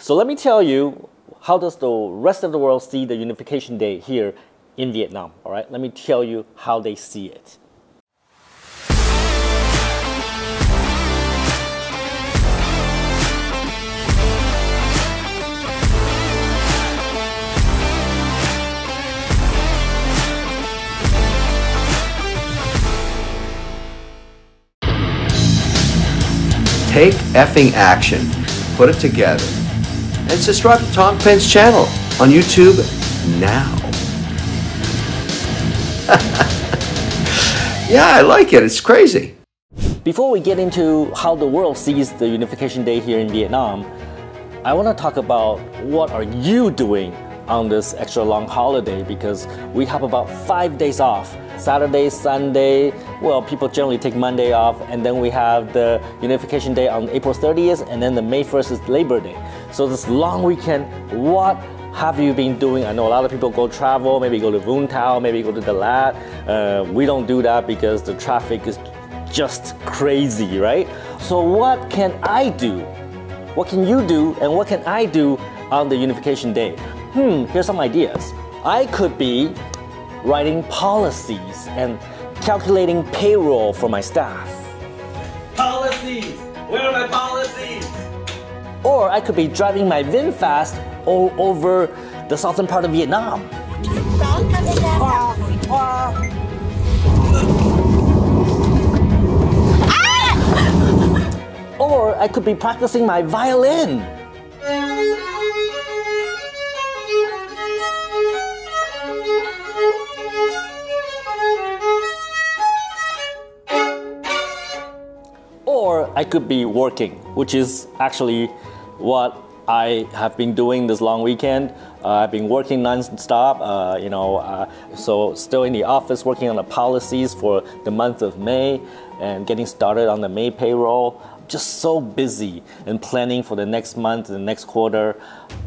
So let me tell you, how does the rest of the world see the Unification Day here in Vietnam, all right? Let me tell you how they see it. Take effing action, put it together, and subscribe to Tom Peng's channel on YouTube now. Yeah, I like it, it's crazy. Before we get into how the world sees the Unification Day here in Vietnam, I want to talk about what are you doing on this extra long holiday, because we have about 5 days off. Saturday, Sunday, well, people generally take Monday off, and then we have the Unification Day on April 30th, and then the May 1st is Labor Day. So this long weekend, what have you been doing? I know a lot of people go travel, maybe go to Vũng Tàu, maybe go to the Lat. We don't do that because the traffic is just crazy, right? So what can I do? What can you do, and what can I do on the Unification Day? Here's some ideas. I could be writing policies and calculating payroll for my staff. Policies! Where are my policies? Or I could be driving my VinFast over the southern part of Vietnam. Or I could be practicing my violin. Or I could be working, which is actually what I have been doing this long weekend. I've been working non-stop, so still in the office working on the policies for the month of May and getting started on the May payroll. Just so busy and planning for the next month and the next quarter.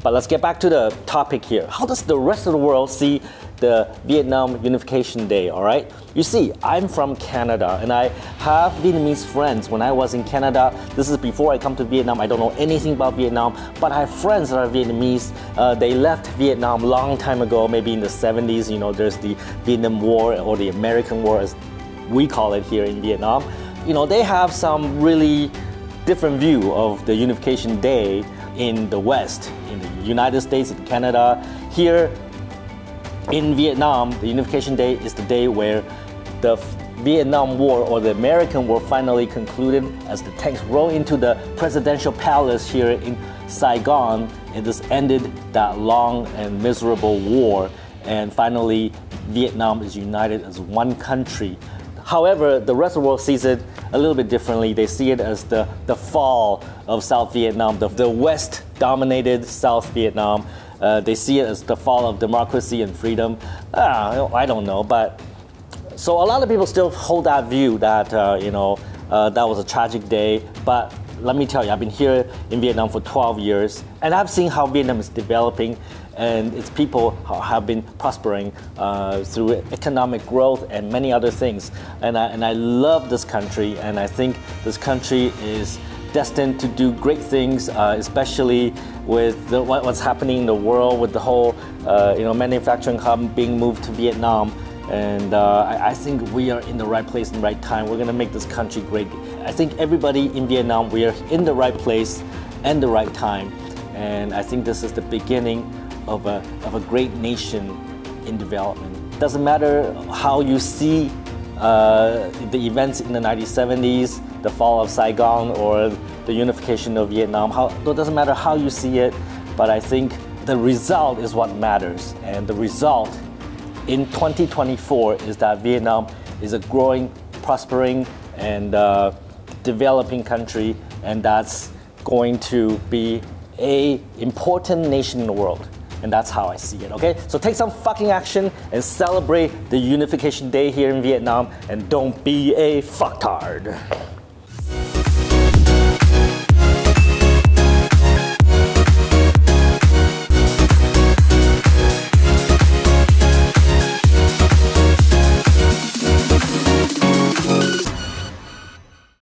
But let's get back to the topic here. How does the rest of the world see the Vietnam Unification Day, all right? You see, I'm from Canada and I have Vietnamese friends. When I was in Canada, this is before I come to Vietnam, I don't know anything about Vietnam, but I have friends that are Vietnamese. They left Vietnam a long time ago, maybe in the 70s. You know, there's the Vietnam War, or the American War as we call it here in Vietnam. You know, they have some really different view of the Unification Day in the West, in the United States, in Canada. Here in Vietnam, the Unification Day is the day where the Vietnam War, or the American War, finally concluded as the tanks roll into the presidential palace here in Saigon, and this ended that long and miserable war, and finally Vietnam is united as one country. However, the rest of the world sees it a little bit differently. They see it as the fall of South Vietnam, the West-dominated South Vietnam. They see it as the fall of democracy and freedom. I don't know, but so a lot of people still hold that view that that was a tragic day. But let me tell you, I've been here in Vietnam for 12 years, and I've seen how Vietnam is developing, and its people have been prospering through economic growth and many other things. And I love this country, and I think this country is destined to do great things, especially with what's happening in the world, with the whole manufacturing hub being moved to Vietnam. And I think we are in the right place and right time. We're going to make this country great. I think everybody in Vietnam, we are in the right place and the right time. And I think this is the beginning of a great nation in development. Doesn't matter how you see the events in the 1970s, the fall of Saigon, or the unification of Vietnam. It doesn't matter how you see it, but I think the result is what matters. And the result in 2024 is that Vietnam is a growing, prospering, and developing country, and that's going to be an important nation in the world. And that's how I see it, okay? So take some fucking action and celebrate the Unification Day here in Vietnam, and don't be a fucktard.